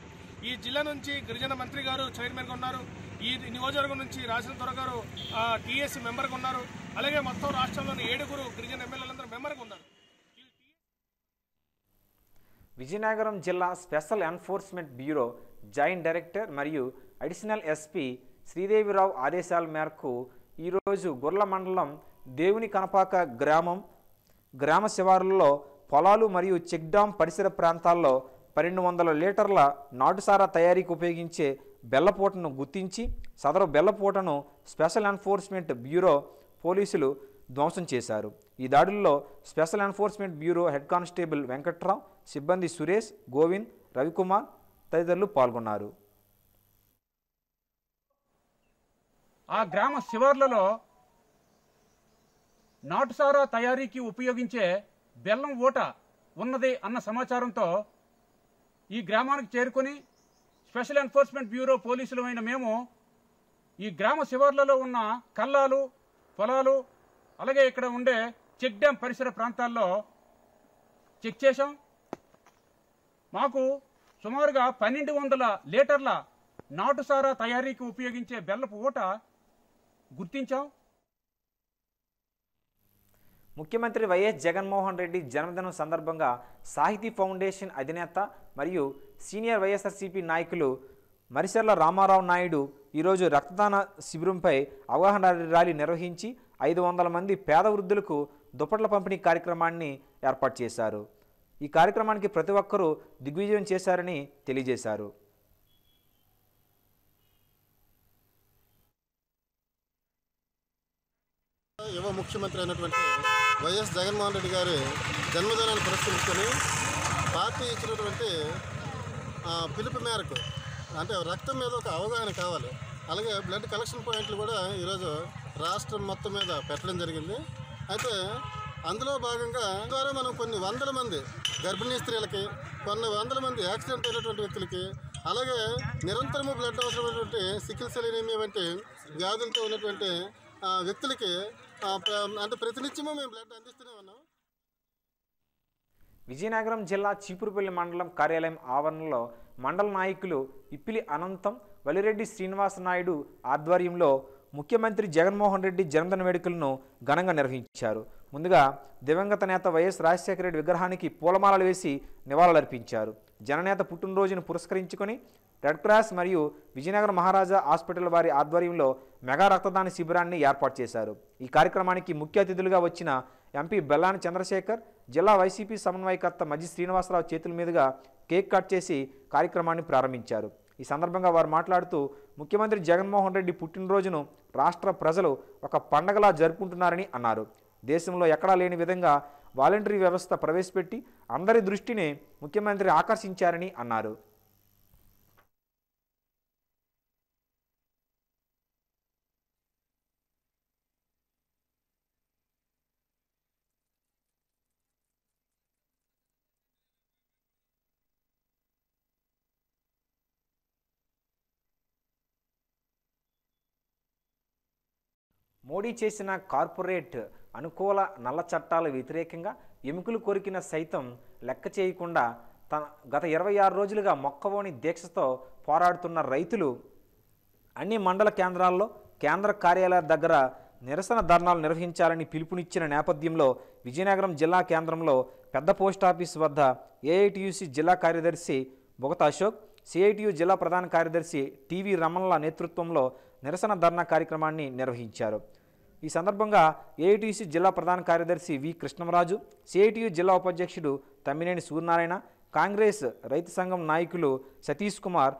ఈ జిల్లా నుంచి గిరిజన మంత్రి గారు చైర్మన్గా ఉన్నారు. ఈ నియోజకవర్గం నుంచి రాసిన దొర గారు టీఏసీ మెంబర్గా ఉన్నారు. అలాగే మొత్తం రాష్ట్రంలోని 7 గిరిజన ఎమ్మెల్యేలందరూ మెంబర్గా ఉన్నారు. విజయనగరం జిల్లా special enforcement bureau joint director మరియు అడిషనల్ ఎస్పీ శ్రీదేవిరావు ఆదేశాల మేరకు ఈరోజు గుర్ల మండలం దేవుని కనపాక గ్రామ శివారులలో పొలాలు మరియు చెక్ డామ్ పరిసర ప్రాంతాల్లో 1200 లీటర్ల నాటుసారా తయారీకి ఉపయోగించే బెల్లపూటను గుర్తించి సదరు బెల్లపూటను స్పెషల్ ఎన్ఫోర్స్మెంట్ బ్యూరో పోలీసులు ధ్వంసం చేశారు. ఈ దాడుల్లో special enforcement bureau head constable Venkatrao, సిబ్బంది సురేష్, గోవింద్, రవికుమార్ తదితరులు పాల్గొన్నారు. ఆ గ్రామ శివార్లలో నాటుసారా తయారీకి ఉపయోగించే బెల్లం ఓట ఉన్నది అన్న సమాచారంతో ఈ గ్రామానికి చేరుకొని స్పెషల్ ఎన్ఫోర్స్మెంట్ బ్యూరో పోలీసులమైన మేము ఈ గ్రామ శివార్లలో ఉన్న కల్లాలు, పొలాలు, అలాగే ఇక్కడ ఉండే చెక్ డ్యామ్ పరిసర ప్రాంతాల్లో చెక్ చేశాం. మాకు సుమారుగా 1200 లీటర్ల నాటుసారా తయారీకి ఉపయోగించే బెల్లపు ఓట గుర్తించాం. ముఖ్యమంత్రి వైఎస్ జగన్మోహన్ రెడ్డి జన్మదినం సందర్భంగా సాహితీ ఫౌండేషన్ అధినేత మరియు సీనియర్ వైఎస్ఆర్సీపీ నాయకులు మరిసెర్ల రామారావు నాయుడు ఈరోజు రక్తదాన శిబిరంపై అవగాహన ర్యాలీ నిర్వహించి 500 మంది పేద వృద్ధులకు దుప్పట్ల పంపిణీ కార్యక్రమాన్ని ఏర్పాటు చేశారు. ఈ కార్యక్రమానికి ప్రతి ఒక్కరూ దిగ్విజయం చేశారని తెలియజేశారు. యువ ముఖ్యమంత్రి అయినటువంటి వైఎస్ జగన్మోహన్ రెడ్డి గారి జన్మదినాన్ని పురస్కరించుకొని పార్టీ ఇచ్చినటువంటి పిలుపు మేరకు అంటే రక్తం మీద ఒక అవగాహన కావాలి. అలాగే బ్లడ్ కలెక్షన్ పాయింట్లు కూడా ఈరోజు రాష్ట్రం మొత్తం మీద పెట్టడం జరిగింది. అయితే అందులో భాగంగా ద్వారా మనం కొన్ని వందల మంది గర్భిణీ స్త్రీలకి, కొన్ని వందల మంది యాక్సిడెంట్ అయినటువంటి వ్యక్తులకి, అలాగే నిరంతరము బ్లడ్ అవసరమైనటువంటి సికిల్ సెల్ ఎనీమియా వంటి వ్యాధులతో ఉన్నటువంటి వ్యక్తులకి అంటే ప్రతినిత్యము మేము బ్లడ్ అందిస్తూనే ఉన్నాం. విజయనగరం జిల్లా చీపురుపల్లి మండలం కార్యాలయం ఆవరణలో మండల నాయకులు ఇప్పిలి అనంతం, వలిరెడ్డి శ్రీనివాస నాయుడు ఆధ్వర్యంలో ముఖ్యమంత్రి జగన్మోహన్ రెడ్డి జన్మదిన వేడుకలను ఘనంగా నిర్వహించారు. ముందుగా దివంగత నేత వైఎస్ రాజశేఖర రెడ్డి విగ్రహానికి పూలమాలలు వేసి నివాళులర్పించారు. జననేత పుట్టినరోజును పురస్కరించుకొని రెడ్ క్రాస్ మరియు విజయనగరం మహారాజా హాస్పిటల్ వారి ఆధ్వర్యంలో మెగా రక్తదాన శిబిరాన్ని ఏర్పాటు చేశారు. ఈ కార్యక్రమానికి ముఖ్య అతిథులుగా వచ్చిన ఎంపీ బెల్లాని చంద్రశేఖర్, జిల్లా వైసీపీ సమన్వయకర్త మజ్జి శ్రీనివాసరావు చేతుల మీదుగా కేక్ కట్ చేసి కార్యక్రమాన్ని ప్రారంభించారు. ఈ సందర్భంగా వారు మాట్లాడుతూ ముఖ్యమంత్రి జగన్మోహన్ రెడ్డి పుట్టినరోజును రాష్ట్ర ప్రజలు ఒక పండగలా జరుపుకుంటున్నారని అన్నారు. దేశంలో ఎక్కడా లేని విధంగా వాలంటరీ వ్యవస్థ ప్రవేశపెట్టి అందరి దృష్టిని ముఖ్యమంత్రి ఆకర్షించారని అన్నారు. మోడీ చేసిన కార్పొరేట్ అనుకూల నల్ల చట్టాల వ్యతిరేకంగా ఎముకలు కొరికిన సైతం లెక్క చేయకుండా గత 26 రోజులుగా మొక్కవోని దీక్షతో పోరాడుతున్న రైతులు అన్ని మండల కేంద్రాల్లో కేంద్ర కార్యాలయాల దగ్గర నిరసన ధర్నాలు నిర్వహించాలని పిలుపునిచ్చిన నేపథ్యంలో విజయనగరం జిల్లా కేంద్రంలో పెద్ద పోస్టాఫీస్ వద్ద ఏఐటియుసి జిల్లా కార్యదర్శి బొగత అశోక్, సిఐటియు జిల్లా ప్రధాన కార్యదర్శి టీవీ రమణల నేతృత్వంలో నిరసన ధర్నా కార్యక్రమాన్ని నిర్వహించారు. ఈ సందర్భంగా ఏఐటియుసి జిల్లా ప్రధాన కార్యదర్శి వి కృష్ణమరాజు, సిఐటియు జిల్లా ఉపాధ్యక్షుడు తమ్మినేని సూర్యనారాయణ, కాంగ్రెస్ రైతు సంఘం నాయకులు సతీష్ కుమార్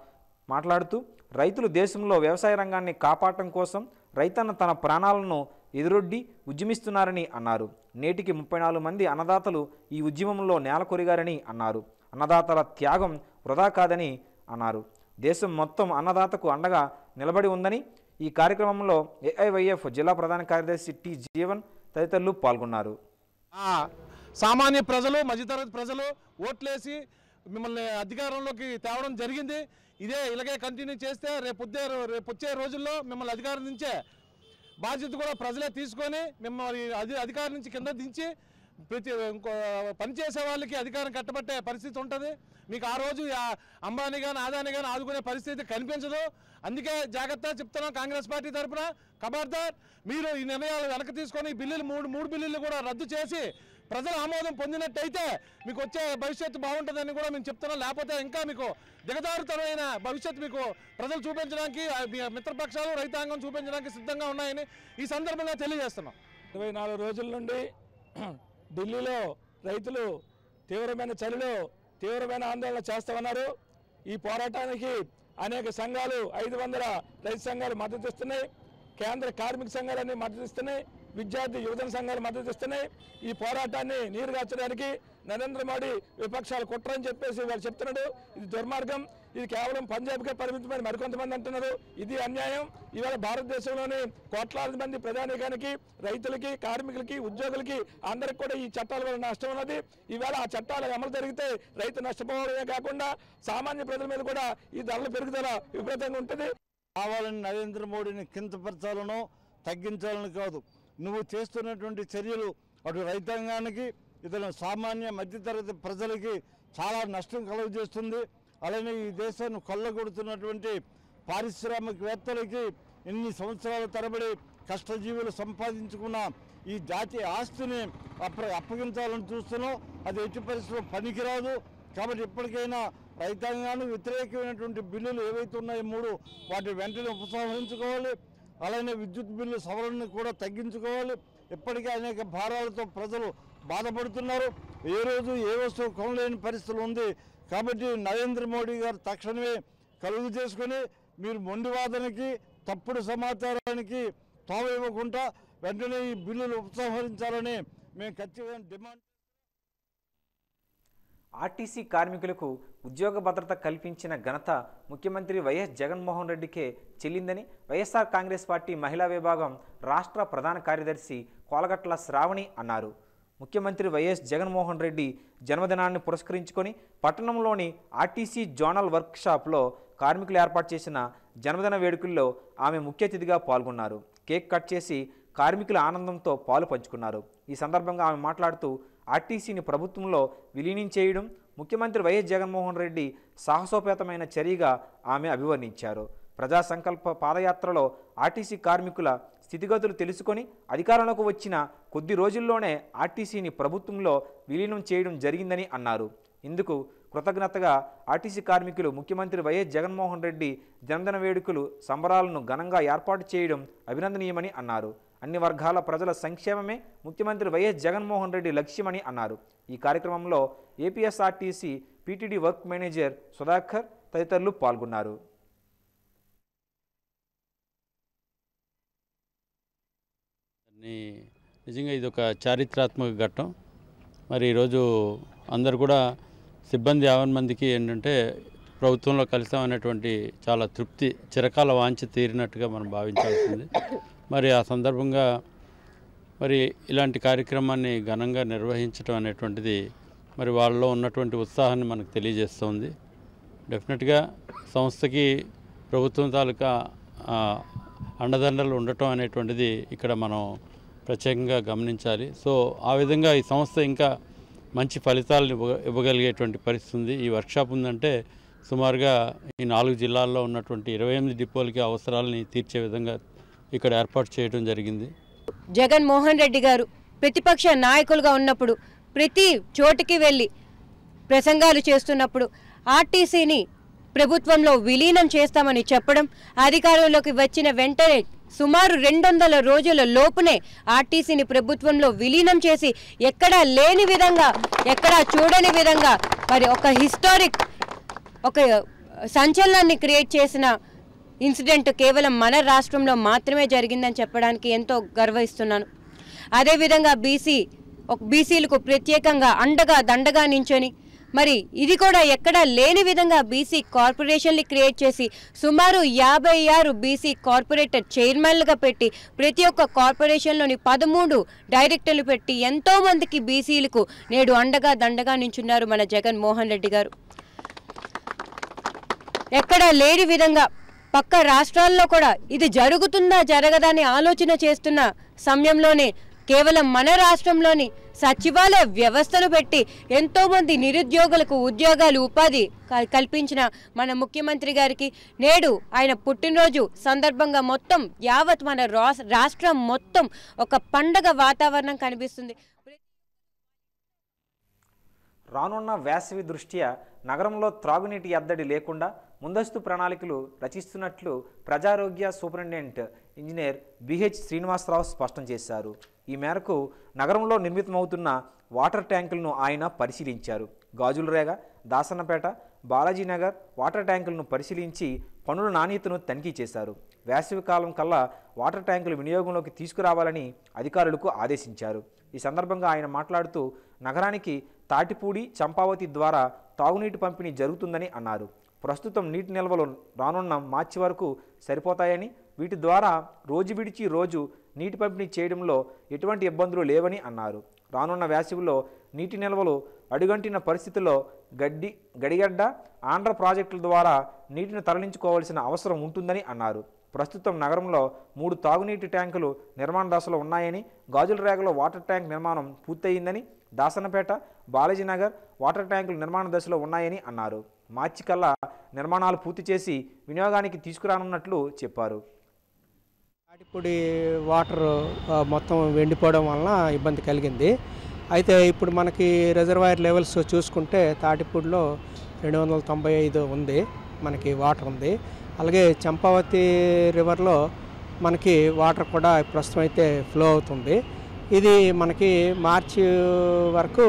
మాట్లాడుతూ రైతులు దేశంలో వ్యవసాయ రంగాన్ని కాపాడటం కోసం రైతన్న తన ప్రాణాలను ఎదురొడ్డి ఉద్యమిస్తున్నారని అన్నారు. నేటికి 34 మంది అన్నదాతలు ఈ ఉద్యమంలో నేలకొరిగారని అన్నారు. అన్నదాతల త్యాగం వృధా కాదని అన్నారు. దేశం మొత్తం అన్నదాతకు అండగా నిలబడి ఉందని ఈ కార్యక్రమంలో ఏఐవైఎఫ్ జిల్లా ప్రధాన కార్యదర్శి టి జీవన్ తదితరులు పాల్గొన్నారు. సామాన్య ప్రజలు, మధ్యతరగతి ప్రజలు ఓట్లేసి మిమ్మల్ని అధికారంలోకి తేవడం జరిగింది. ఇలాగే కంటిన్యూ చేస్తే రేపు వచ్చే రోజుల్లో మిమ్మల్ని అధికారం నుంచే బాధ్యత కూడా ప్రజలే తీసుకొని మిమ్మల్ని అధికారం నుంచి కింద దించి ఇంకో పనిచేసే వాళ్ళకి అధికారం కట్టబట్టే పరిస్థితి ఉంటుంది. మీకు ఆ రోజు అంబానీ కానీ ఆదాని కానీ ఆదుకునే పరిస్థితి కనిపించదు. అందుకే జాగ్రత్త చెప్తున్నాం కాంగ్రెస్ పార్టీ తరఫున, ఖబర్దార్ మీరు ఈ నిర్ణయాలు వెనక్కి తీసుకొని ఈ బిల్లులు మూడు బిల్లులు కూడా రద్దు చేసి ప్రజల ఆమోదం పొందినట్టయితే మీకు వచ్చే భవిష్యత్తు బాగుంటుందని కూడా మేము చెప్తున్నాం. లేకపోతే ఇంకా మీకు దిగజారుతరమైన భవిష్యత్తు మీకు ప్రజలు చూపించడానికి మిత్రపక్షాలు రైతాంగం చూపించడానికి సిద్ధంగా ఉన్నాయని ఈ సందర్భంగా తెలియజేస్తున్నాం. 24 రోజుల నుండి ఢిల్లీలో రైతులు తీవ్రమైన చలిలో తీవ్రమైన ఆందోళన చేస్తామన్నారు. ఈ పోరాటానికి అనేక సంఘాలు 500 రైతు సంఘాలు మద్దతు ఇస్తున్నాయి. కేంద్ర కార్మిక సంఘాలన్నీ మద్దతు ఇస్తున్నాయి. విద్యార్థి యువజన సంఘాలు మద్దతు ఇస్తున్నాయి. ఈ పోరాటాన్ని నీరుగార్చడానికి నరేంద్ర మోడీ విపక్షాలు కుట్రని చెప్పేసి వాళ్ళు చెప్తున్నాడు. ఇది దుర్మార్గం. ఇది కేవలం పంజాబ్కే పరిమితమని మరికొంతమంది అంటున్నారు. ఇది అన్యాయం. ఇవాళ భారతదేశంలోని కోట్లాది మంది ప్రధానికానికి, రైతులకి, కార్మికులకి, ఉద్యోగులకి అందరికి కూడా ఈ చట్టాల వల్ల నష్టం ఉన్నది. ఇవాళ ఆ చట్టాలు అమలు జరిగితే రైతు నష్టపోవడమే కాకుండా సామాన్య ప్రజల మీద కూడా ఈ ధరల పెరుగుదల విపరీతంగా ఉంటుంది. కావాలని నరేంద్ర మోడీని కించపరచాలనో తగ్గించాలని కాదు, నువ్వు చేస్తున్నటువంటి చర్యలు అటు రైతాంగానికి, ఇతర సామాన్య మధ్యతరగతి ప్రజలకి చాలా నష్టం కలుగజేస్తుంది. అలానే ఈ దేశాన్ని కొల్లగొడుతున్నటువంటి పారిశ్రామికవేత్తలకి ఎన్ని సంవత్సరాల తరబడి కష్టజీవులు సంపాదించుకున్న ఈ జాతీయ ఆస్తిని అప్పగించాలని చూస్తున్నాం. అది ఎట్టి పరిస్థితుల్లో పనికిరాదు. కాబట్టి ఇప్పటికైనా రైతాంగానికి వ్యతిరేకమైనటువంటి బిల్లులు ఏవైతే ఉన్నాయో 3 వాటి వెంటనే ఉపసంహరించుకోవాలి. అలానే విద్యుత్ బిల్లు సవరణను కూడా తగ్గించుకోవాలి. ఇప్పటికే అనేక భారాలతో ప్రజలు బాధపడుతున్నారు. ఏ రోజు ఏ వస్తువు కొనలేని పరిస్థితులు ఉంది. కాబట్టి నరేంద్ర మోడీ గారు తక్షణమే కలుగు చేసుకుని మీరు మొండివాదనకి, తప్పుడు సమాచారానికి తావు ఇవ్వకుండా వెంటనే ఈ బిల్లులు ఉపసంహరించాలని మేము ఖచ్చితంగా డిమాండ్. ఆర్టీసీ కార్మికులకు ఉద్యోగ భద్రత కల్పించిన ఘనత ముఖ్యమంత్రి వైఎస్ జగన్మోహన్ రెడ్డికే చెల్లిందని వైఎస్ఆర్ కాంగ్రెస్ పార్టీ మహిళా విభాగం రాష్ట్ర ప్రధాన కార్యదర్శి కోలగట్ల శ్రావణి అన్నారు. ముఖ్యమంత్రి వైఎస్ జగన్మోహన్ రెడ్డి జన్మదినాన్ని పురస్కరించుకొని పట్టణంలోని ఆర్టీసీ జోనల్ వర్క్షాప్లో కార్మికులు ఏర్పాటు చేసిన జన్మదిన వేడుకల్లో ఆమె ముఖ్య అతిథిగా పాల్గొన్నారు. కేక్ కట్ చేసి కార్మికుల ఆనందంతో పాలు పంచుకున్నారు. ఈ సందర్భంగా ఆమె మాట్లాడుతూ ఆర్టీసీని ప్రభుత్వంలో విలీనం చేయడం ముఖ్యమంత్రి వైఎస్ జగన్మోహన్ రెడ్డి సాహసోపేతమైన చర్యగా ఆమె అభివర్ణించారు. ప్రజా సంకల్ప పాదయాత్రలో ఆర్టీసీ కార్మికుల స్థితిగతులు తెలుసుకొని అధికారంలోకి వచ్చిన కొద్ది రోజుల్లోనే ఆర్టీసీని ప్రభుత్వంలో విలీనం చేయడం జరిగిందని అన్నారు. ఇందుకు కృతజ్ఞతగా ఆర్టీసీ కార్మికులు ముఖ్యమంత్రి వైఎస్ జగన్మోహన్ రెడ్డి జన్మదిన వేడుకలు సంబరాలను ఘనంగా ఏర్పాటు చేయడం అభినందనీయమని అన్నారు. అన్ని వర్గాల ప్రజల సంక్షేమమే ముఖ్యమంత్రి వైఎస్ జగన్మోహన్ రెడ్డి లక్ష్యమని అన్నారు. ఈ కార్యక్రమంలో APSRTC PTD work manager Sudhakar తదితరులు పాల్గొన్నారు. నిజంగా ఇది ఒక చారిత్రాత్మక ఘట్టం. మరి ఈరోజు అందరు కూడా సిబ్బంది 50 మందికి ఏంటంటే ప్రభుత్వంలో కలిసామనేటువంటి చాలా తృప్తి, చిరకాల వాంఛ తీరినట్టుగా మనం భావించాల్సింది. మరి ఆ సందర్భంగా మరి ఇలాంటి కార్యక్రమాన్ని ఘనంగా నిర్వహించడం అనేటువంటిది మరి వాళ్ళలో ఉన్నటువంటి ఉత్సాహాన్ని మనకు తెలియజేస్తుంది. డెఫినెట్గా సంస్థకి ప్రభుత్వం తాలూకా అండదండలు ఉండటం అనేటువంటిది ఇక్కడ మనం ప్రత్యేకంగా గమనించాలి. సో ఆ విధంగా ఈ సంస్థ ఇంకా మంచి ఫలితాలను ఇవ్వగలిగేటువంటి పరిస్థితి ఉంది. ఈ వర్క్షాప్ ఉందంటే సుమారుగా ఈ 4 జిల్లాల్లో ఉన్నటువంటి 28 డిపోలకి అవసరాలని తీర్చే విధంగా ఇక్కడ ఏర్పాటు చేయడం జరిగింది. జగన్మోహన్ రెడ్డి గారు ప్రతిపక్ష నాయకులుగా ఉన్నప్పుడు ప్రతి చోటికి వెళ్ళి ప్రసంగాలు చేస్తున్నప్పుడు ఆర్టీసీని ప్రభుత్వంలో విలీనం చేస్తామని చెప్పడం, అధికారంలోకి వచ్చిన వెంటనే సుమారు 200 రోజుల లోపునే ఆర్టీసీని ప్రభుత్వంలో విలీనం చేసి ఎక్కడా లేని విధంగా, ఎక్కడా చూడని విధంగా మరి ఒక హిస్టారిక్, ఒక సంచలనాన్ని క్రియేట్ చేసిన ఇన్సిడెంట్ కేవలం మన రాష్ట్రంలో మాత్రమే జరిగిందని చెప్పడానికి ఎంతో గర్విస్తున్నాను. అదేవిధంగా బీసీలకు ప్రత్యేకంగా అండగా దండగా నించొని మరి ఇది కూడా ఎక్కడా లేని విధంగా బీసీ కార్పొరేషన్లు క్రియేట్ చేసి సుమారు 56 బీసీ కార్పొరేటర్ చైర్మన్లుగా పెట్టి ప్రతి ఒక్క కార్పొరేషన్లోని 13 డైరెక్టర్లు పెట్టి ఎంతోమందికి బీసీలకు నేడు అండగా దండగా నించున్నారు మన జగన్మోహన్ రెడ్డి గారు. ఎక్కడా లేని విధంగా పక్క రాష్ట్రాల్లో కూడా ఇది జరుగుతుందా జరగదా అని ఆలోచన చేస్తున్న సమయంలోనే కేవలం మన రాష్ట్రంలోని సచివాలయ వ్యవస్థను పెట్టి ఎంతోమంది నిరుద్యోగులకు ఉద్యోగాలు, ఉపాధి కల్పించిన మన ముఖ్యమంత్రి గారికి నేడు ఆయన పుట్టినరోజు సందర్భంగా మొత్తం యావత్ మన రాష్ట్రం మొత్తం ఒక పండగ వాతావరణం కనిపిస్తుంది. రానున్న వేసవి దృష్ట్యా నగరంలో త్రాగునీటి ఎద్దడి లేకుండా ముందస్తు ప్రణాళికలు రచిస్తున్నట్లు ప్రజారోగ్య సూపరింటెండెంట్ ఇంజనీర్ బిహెచ్ శ్రీనివాసరావు స్పష్టం చేశారు. ఈ మేరకు నగరంలో నిర్మితమవుతున్న వాటర్ ట్యాంకులను ఆయన పరిశీలించారు. గాజులరేగ, దాసన్నపేట, బాలాజీనగర్ వాటర్ ట్యాంకులను పరిశీలించి పనుల నాణ్యతను తనిఖీ చేశారు. వేసవి కాలం కల్లా వాటర్ ట్యాంకులు వినియోగంలోకి తీసుకురావాలని అధికారులకు ఆదేశించారు. ఈ సందర్భంగా ఆయన మాట్లాడుతూ నగరానికి తాటిపూడి, చంపావతి ద్వారా తాగునీటి పంపిణీ జరుగుతుందని అన్నారు. ప్రస్తుతం నీటి నిల్వలు రానున్న మార్చి వరకు సరిపోతాయని, వీటి ద్వారా రోజు విడిచి రోజు నీటి పంపిణీ చేయడంలో ఎటువంటి ఇబ్బందులు లేవని అన్నారు. రానున్న వేసవిలో నీటి నిల్వలు అడుగంటిన పరిస్థితుల్లో గడిగడ్డ, ఆంధ్ర ప్రాజెక్టుల ద్వారా నీటిని తరలించుకోవాల్సిన అవసరం ఉంటుందని అన్నారు. ప్రస్తుతం నగరంలో 3 తాగునీటి ట్యాంకులు నిర్మాణ దశలో ఉన్నాయని, గాజులరేగలో వాటర్ ట్యాంక్ నిర్మాణం పూర్తయిందని, దాసన్నపేట, బాలాజీనగర్ వాటర్ ట్యాంకులు నిర్మాణ దశలో ఉన్నాయని అన్నారు. మార్చి కల్లా నిర్మాణాలు పూర్తి చేసి వినియోగానికి తీసుకురానున్నట్లు చెప్పారు. తాటిపూడి వాటర్ మొత్తం ఎండిపోవడం వలన ఇబ్బంది కలిగింది. అయితే ఇప్పుడు మనకి రిజర్వాయర్ లెవెల్స్ చూసుకుంటే తాటిపూడిలో 295 ఉంది, మనకి వాటర్ ఉంది. అలాగే చంపావతి రివర్లో మనకి వాటర్ కూడా ప్రస్తుతం అయితే ఫ్లో అవుతుంది. ఇది మనకి మార్చి వరకు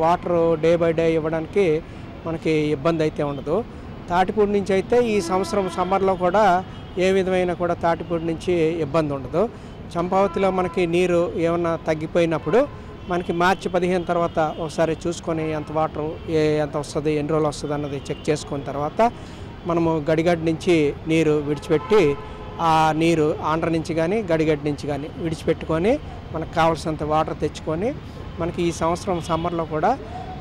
వాటర్ డే బై డే ఇవ్వడానికి మనకి ఇబ్బంది అయితే ఉండదు. తాటిపూడి నుంచి అయితే ఈ సంవత్సరం సమ్మర్లో కూడా ఏ విధమైన కూడా తాటిపూడి నుంచి ఇబ్బంది ఉండదు. చంపావతిలో మనకి నీరు ఏమన్నా తగ్గిపోయినప్పుడు మనకి మార్చి 15 తర్వాత ఒకసారి చూసుకొని ఎంత వాటర్ ఎంత వస్తుంది, ఎన్ని రోజులు వస్తుంది అన్నది చెక్ చేసుకున్న తర్వాత మనము గడిగడ్డ నుంచి నీరు విడిచిపెట్టి ఆ నీరు ఆంధ్ర నుంచి కానీ గడిగడ్డ నుంచి కానీ విడిచిపెట్టుకొని మనకు కావాల్సినంత వాటర్ తెచ్చుకొని మనకి ఈ సంవత్సరం సమ్మర్లో కూడా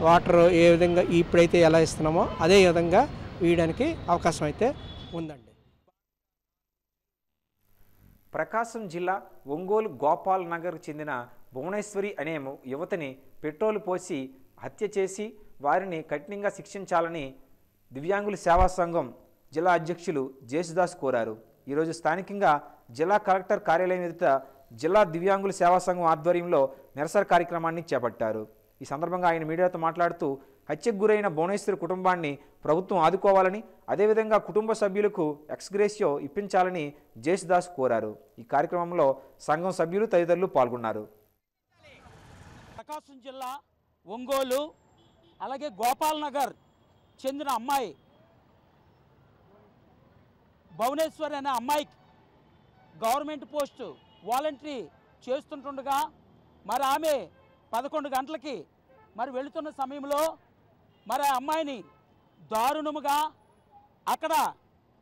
వాటర్ ఏ విధంగా ఇప్పుడైతే ఎలా ఇస్తున్నామో అదే విధంగా వేయడానికి అవకాశం అయితే ఉందండి. ప్రకాశం జిల్లా ఒంగోలు గోపాల్ నగర్ చెందిన భువనేశ్వరి అనే యువతిని పెట్రోలు పోసి హత్య చేసి వారిని కఠినంగా శిక్షించాలని దివ్యాంగుల సేవా సంఘం జిల్లా అధ్యక్షులు జేసుదాస్ కోరారు. ఈరోజు స్థానికంగా జిల్లా కలెక్టర్ కార్యాలయం ఎదుట జిల్లా దివ్యాంగుల సేవా సంఘం ఆధ్వర్యంలో నిరసన కార్యక్రమాన్ని చేపట్టారు. ఈ సందర్భంగా ఆయన మీడియాతో మాట్లాడుతూ హత్యకు గురైన భువనేశ్వరి కుటుంబాన్ని ప్రభుత్వం ఆదుకోవాలని, అదేవిధంగా కుటుంబ సభ్యులకు ఎక్స్గ్రేషియో ఇప్పించాలని జేసుదాస్ కోరారు. ఈ కార్యక్రమంలో సంఘం సభ్యులు తదితరులు పాల్గొన్నారు. ప్రకాశం జిల్లా ఒంగోలు అలాగే గోపాల్ నగర్ చెందిన అమ్మాయి భువనేశ్వరి అనే అమ్మాయికి గవర్నమెంట్ పోస్టు వాలంటరీ చేస్తుంటుండగా మరి ఆమె 11 గంటలకి మరి వెళుతున్న సమయంలో మరి ఆ అమ్మాయిని దారుణముగా అక్కడ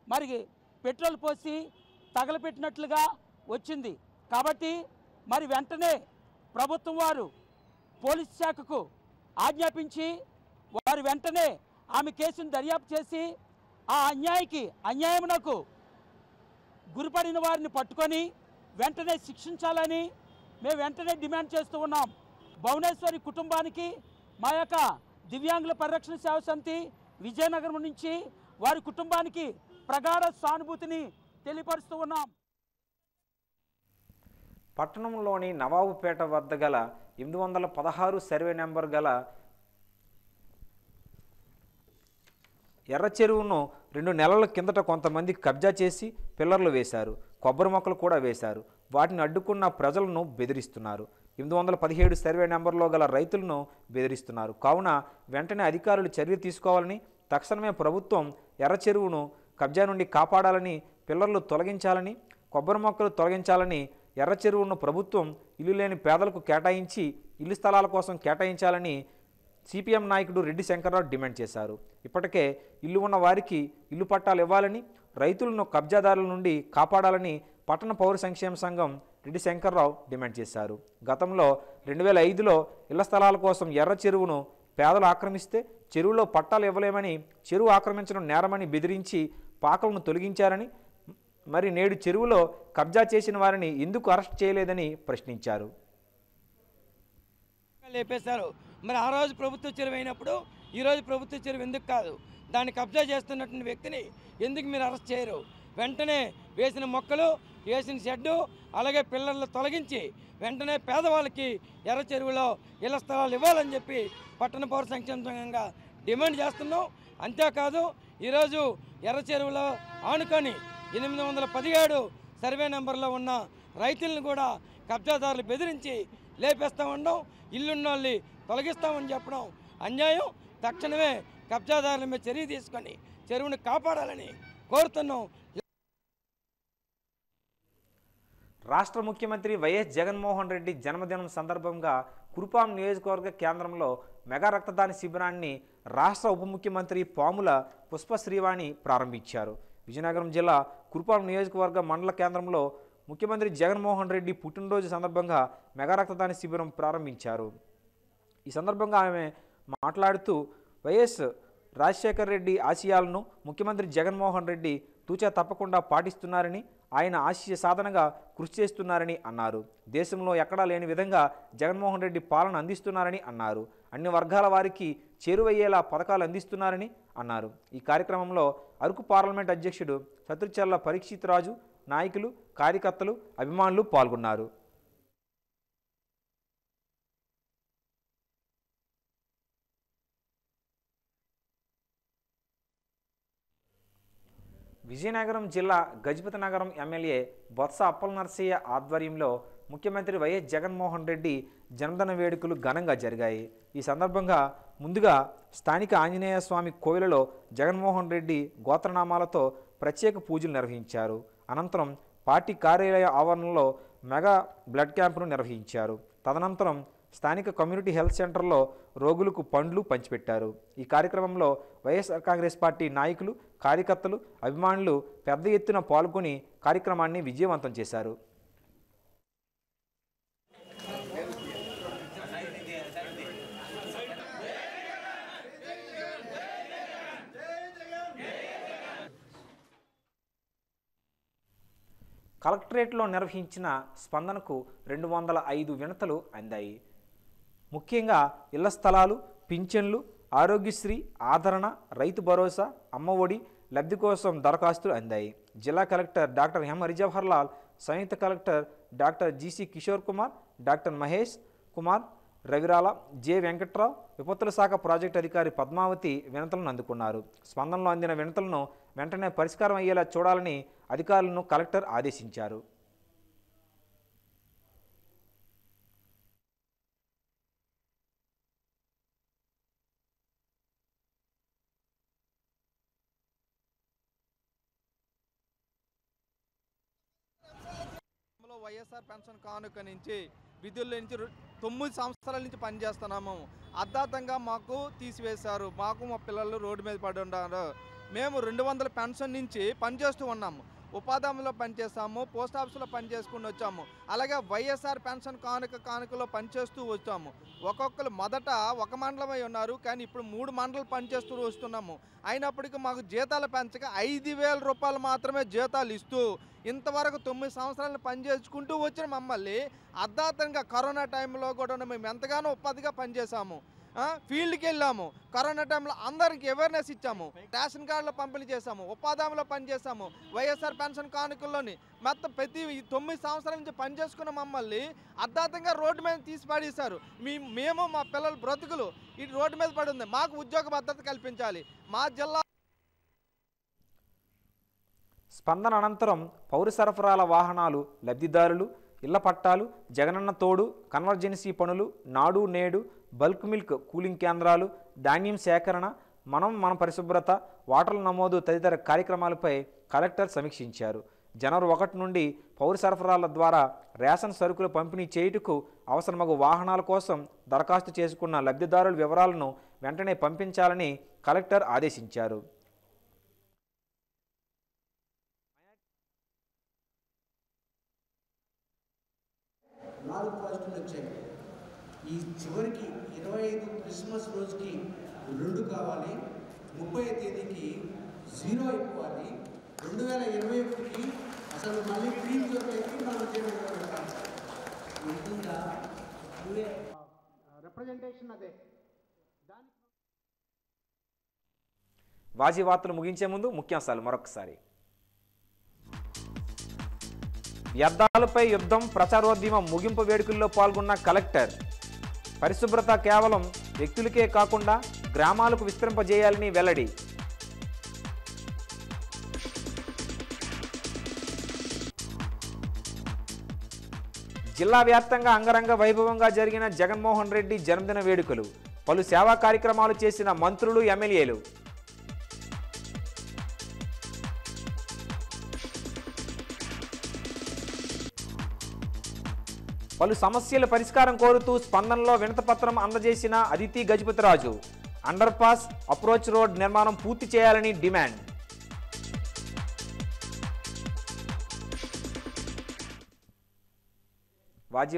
మరి పెట్రోల్ పోసి తగలపెట్టినట్లుగా వచ్చింది. కాబట్టి మరి వెంటనే ప్రభుత్వం వారు పోలీస్ శాఖకు ఆజ్ఞాపించి వారు వెంటనే ఆమె కేసును దర్యాప్తు చేసి ఆ అన్యాయమునకు గురిపడిన వారిని పట్టుకొని వెంటనే శిక్షించాలని మేము వెంటనే డిమాండ్ చేస్తూ ఉన్నాం. భువనేశ్వరి కుటుంబానికి మా యొక్క దివ్యాంగుల పరిరక్షణ సేవ సమితి విజయనగరం నుంచి వారి కుటుంబానికి ప్రగాఢ సానుభూతిని తెలియపరుస్తూ ఉన్నాం. పట్టణంలోని నవాబుపేట వద్ద గల 816 సర్వే నెంబర్ గల ఎర్ర చెరువును 2 నెలల కిందట కొంతమంది కబ్జా చేసి పిల్లర్లు వేశారు, కొబ్బరి మొక్కలు కూడా వేశారు. వాటిని అడ్డుకున్న ప్రజలను బెదిరిస్తున్నారు. 817 సర్వే నెంబర్లో గల రైతులను బెదిరిస్తున్నారు. కావున వెంటనే అధికారులు చర్య తీసుకోవాలని, తక్షణమే ప్రభుత్వం ఎర్ర చెరువును కబ్జా నుండి కాపాడాలని, పిల్లర్లు తొలగించాలని, కొబ్బరి మొక్కలు తొలగించాలని, ఎర్ర చెరువును ప్రభుత్వం ఇల్లు లేని పేదలకు కేటాయించి ఇల్లు స్థలాల కోసం కేటాయించాలని సిపిఎం నాయకుడు రెడ్డి శంకర్రావు డిమాండ్ చేశారు. ఇప్పటికే ఇల్లు ఉన్న వారికి ఇల్లు పట్టాలు ఇవ్వాలని, రైతులను కబ్జాదారుల నుండి కాపాడాలని పట్టణ పౌర సంక్షేమ సంఘం రెడ్డి శంకర్రావు డిమాండ్ చేశారు. గతంలో 2005లో ఇళ్ల స్థలాల కోసం ఎర్ర చెరువును పేదలు ఆక్రమిస్తే చెరువులో పట్టాలు ఇవ్వలేమని, చెరువు ఆక్రమించడం నేరమని బెదిరించి పాకలను తొలగించారని, మరి నేడు చెరువులో కబ్జా చేసిన వారిని ఎందుకు అరెస్ట్ చేయలేదని ప్రశ్నించారు. లేపేశారు. మరి ఆ రోజు ప్రభుత్వ చెరువు అయినప్పుడు ఈరోజు ప్రభుత్వ చెరువు ఎందుకు కాదు? దాన్ని కబ్జా చేస్తున్నటువంటి వ్యక్తిని ఎందుకు మీరు అరెస్ట్ చేయరు? వెంటనే వేసిన మొక్కలు, వేసిన షెడ్డు, అలాగే పిల్లర్లు తొలగించి వెంటనే పేదవాళ్ళకి ఎర్ర చెరువులో ఇళ్ల స్థలాలు ఇవ్వాలని చెప్పి పట్టణ పౌర సంక్షేమ సంఘంగా డిమాండ్ చేస్తున్నాం. అంతేకాదు ఈరోజు ఎర్ర చెరువులో ఆనుకొని 817 సర్వే నెంబర్లో ఉన్న రైతులను కూడా కబ్జాదారులు బెదిరించి లేపేస్తూ ఉండడం, ఇల్లున్న వాళ్ళని తొలగిస్తామని చెప్పడం అన్యాయం. తక్షణమే కబ్జాదారుల మీద చర్య తీసుకొని చెరువును కాపాడాలని కోరుతున్నాం. రాష్ట్ర ముఖ్యమంత్రి వైఎస్ జగన్మోహన్ రెడ్డి జన్మదినం సందర్భంగా కురుపాం నియోజకవర్గ కేంద్రంలో మెగా రక్తదాన శిబిరాన్ని రాష్ట్ర ఉప ముఖ్యమంత్రి పాముల పుష్పశ్రీవాణి ప్రారంభించారు. విజయనగరం జిల్లా కురుపాం నియోజకవర్గ మండల కేంద్రంలో ముఖ్యమంత్రి జగన్మోహన్ రెడ్డి పుట్టినరోజు సందర్భంగా మెగా రక్తదాన శిబిరం ప్రారంభించారు. ఈ సందర్భంగా ఆమె మాట్లాడుతూ వైఎస్ రాజశేఖర్ రెడ్డి ఆశయాలను ముఖ్యమంత్రి జగన్మోహన్ రెడ్డి తూచా తప్పకుండా పాటిస్తున్నారని, ఆయన ఆశయ సాధనగా కృషి చేస్తున్నారని అన్నారు. దేశంలో ఎక్కడా లేని విధంగా జగన్మోహన్ రెడ్డి పాలన అందిస్తున్నారని అన్నారు. అన్ని వర్గాల వారికి చేరువయ్యేలా పథకాలు అందిస్తున్నారని అన్నారు. ఈ కార్యక్రమంలో అరకు పార్లమెంట్ అధ్యక్షుడు శత్రుచర్ల పరీక్షిత్ రాజు, నాయకులు, కార్యకర్తలు, అభిమానులు పాల్గొన్నారు. విజయనగరం జిల్లా గజపతి నగరం ఎమ్మెల్యే బొత్స అప్పలనరసయ్య ఆధ్వర్యంలో ముఖ్యమంత్రి వైఎస్ జగన్మోహన్ రెడ్డి జన్మదిన వేడుకలు ఘనంగా జరిగాయి. ఈ సందర్భంగా ముందుగా స్థానిక ఆంజనేయ స్వామి కోవిలలో జగన్మోహన్ రెడ్డి గోత్రనామాలతో ప్రత్యేక పూజలు నిర్వహించారు. అనంతరం పార్టీ కార్యాలయ ఆవరణలో మెగా బ్లడ్ క్యాంపును నిర్వహించారు. తదనంతరం స్థానిక కమ్యూనిటీ హెల్త్ సెంటర్లో రోగులకు పండ్లు పంచిపెట్టారు. ఈ కార్యక్రమంలో వైఎస్ఆర్ కాంగ్రెస్ పార్టీ నాయకులు, కార్యకర్తలు, అభిమానులు పెద్ద ఎత్తున పాల్గొని కార్యక్రమాన్ని విజయవంతం చేశారు. కలెక్టరేట్లో నిర్వహించిన స్పందనకు 205 వినతులు అందాయి. ముఖ్యంగా ఇళ్ల స్థలాలు, పింఛన్లు, ఆరోగ్యశ్రీ, ఆదరణ, రైతు భరోసా, అమ్మఒడి లబ్ధి కోసం దరఖాస్తులు అందాయి. జిల్లా కలెక్టర్ డాక్టర్ ఎం హరిజవహర్లాల్, సంయుక్త collector doctor G C Kishore Kumar, doctor Mahesh Kumar, Ravirala, J Venkatrao, విపత్తుల శాఖ ప్రాజెక్టు అధికారి పద్మావతి వినతులను అందుకున్నారు. స్పందనలో అందిన వినతులను వెంటనే పరిష్కారం అయ్యేలా చూడాలని అధికారులను కలెక్టర్ ఆదేశించారు. వైఎస్ఆర్ పెన్షన్ కానుక నుంచి విధుల నుంచి 9 సంవత్సరాల నుంచి పనిచేస్తున్నాము. అర్ధాంతంగా మాకు తీసివేశారు. మాకు మా పిల్లలు రోడ్డు మీద పడి ఉన్నారు. మేము 200 పెన్షన్ నుంచి పనిచేస్తూ ఉన్నాము. ఉపాధి హామీలో పనిచేస్తాము, పోస్ట్ ఆఫీస్లో పనిచేసుకుని వచ్చాము. అలాగే వైఎస్ఆర్ పెన్షన్ కానుకలో పనిచేస్తూ వచ్చాము. ఒక్కొక్కరు మొదట ఒక మండలమై ఉన్నారు, కానీ ఇప్పుడు 3 మండలాలు పనిచేస్తూ వస్తున్నాము. అయినప్పటికీ మాకు జీతాలు పెంచక 5,000 రూపాయలు మాత్రమే జీతాలు ఇస్తూ ఇంతవరకు 9 సంవత్సరాలు పనిచేసుకుంటూ వచ్చిన మమ్మల్ని అర్ధాంతంగా కరోనా టైంలో కూడా మేము ఎంతగానో ఉపాధిగా పనిచేసాము. ఫీల్డ్కి వెళ్ళాము. కరోనా టైంలో అందరికి అవేర్నెస్ ఇచ్చాము. రేషన్ కార్డులో పంపిణీ చేశాము, ఉపాధి హామీలో పనిచేసాము, వైఎస్ఆర్ పెన్షన్ కానుకల్లోని మొత్తం ప్రతి 9 సంవత్సరాల నుంచి పనిచేసుకున్న మమ్మల్ని అర్ధాంతంగా రోడ్డు మీద తీసి పడేశారు. మేము మా పిల్లల బ్రతుకులు ఈ రోడ్డు మీద పడి ఉంది. మాకు ఉద్యోగ భద్రత కల్పించాలి. మా జిల్లా స్పందన అనంతరం పౌర సరఫరాల వాహనాలు లబ్ధిదారులు, ఇళ్ల పట్టాలు, జగనన్న తోడు, కన్వర్జెన్సీ పనులు, నాడు నేడు, బల్క్ మిల్క్ కూలింగ్ కేంద్రాలు, ధాన్యం సేకరణ, మన పరిశుభ్రత, వాటర్ల నమోదు తదితర కార్యక్రమాలపై కలెక్టర్ సమీక్షించారు. జనవరి 1 నుండి పౌర సరఫరాల ద్వారా రేషన్ సరుకులు పంపిణీ చేయుటకు అవసరమగు వాహనాల కోసం దరఖాస్తు చేసుకున్న లబ్ధిదారుల వివరాలను వెంటనే పంపించాలని కలెక్టర్ ఆదేశించారు. పాజిటివ్లు వచ్చాయి. ఈ చివరికి 25 క్రిస్మస్ రోజుకి 2 కావాలి, 30వ తేదీకి 0 అయిపోవాలి, 2021కి అసలు మళ్ళీ గ్రీన్ జోన్ అయితే మనం చేయడం రిప్రజెంటేషన్ అదే. వాజీ వార్తలు ముగించే ముందు ముఖ్యాంశాలు మరొకసారి. వ్యర్థాలపై యుద్ధం ప్రచారోద్యమం ముగింపు వేడుకల్లో పాల్గొన్న కలెక్టర్. పరిశుభ్రత కేవలం వ్యక్తులకే కాకుండా గ్రామాలకు విస్తరింపజేయాలని వెల్లడి. జిల్లా వ్యాప్తంగా అంగరంగ వైభవంగా జరిగిన జగన్మోహన్ రెడ్డి జన్మదిన వేడుకలు. పలు సేవా కార్యక్రమాలు చేసిన మంత్రులు, ఎమ్మెల్యేలు. పలు సమస్యల పరిష్కారం కోరుతూ స్పందనలో వినతిపత్రం అందజేసిన Aditi Gajapathiraju. Under pass, approach road నిర్మాణం పూర్తి చేయాలని డిమాండ్. వాజీ